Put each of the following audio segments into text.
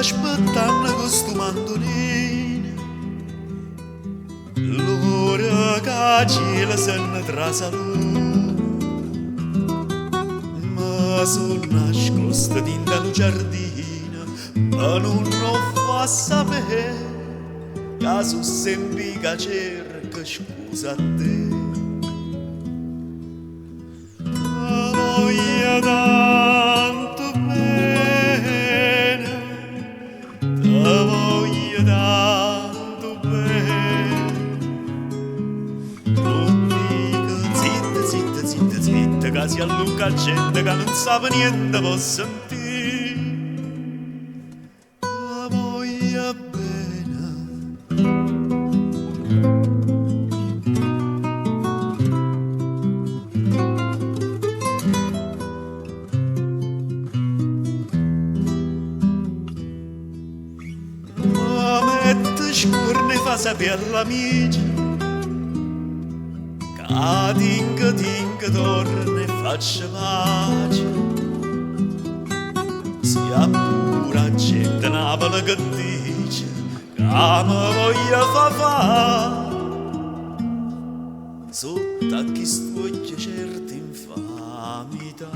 aspettando questo mandolino, l'ora che cielo se ne trasalù, ma sono nascosto dentro un giardino, ma non lo fa sapere, che sono sempre che cerca scusa a te. Voglio tanto bene, ti voglio tanto bene. Tu dica zitta, zitta, zitta, zitta, che si allunga gente che non sa niente può sentire. Ti voglio bene. Scorne fa sapere all'amici che tinga torna e faccia pace, sia pure gente Napoli che dice che mi voglia fa sotto a chi stuocchia certe infamità.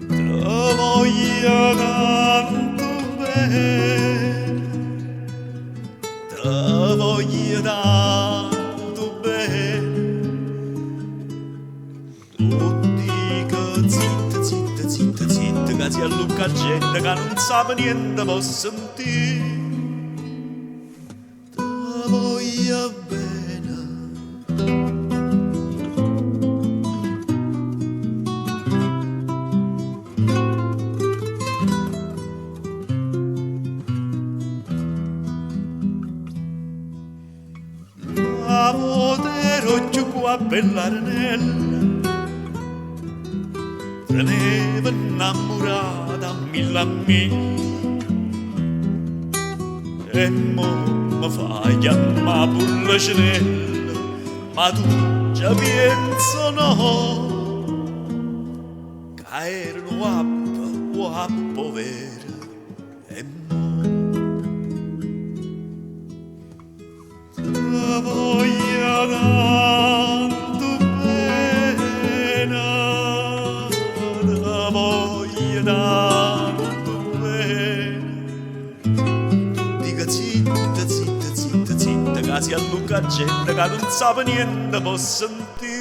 Te voglio tanto bene, te voglio tanto bene. Tu dica zitta, zitta, zitta, zitta, che si allunga gente che non sa niente può sentire. Te voglio bene. Ero qua per l'Arenella, teneva innamorata a mille amici, e mo mi fai chiamare Pulcinella, ma tu già penso no, che erano guappo vera, e mo te voglio tanto bene, te voglio tanto bene. Tu dica zitta, zitta, zitta, zitta, che si allunga gente che non sa niente può sentire.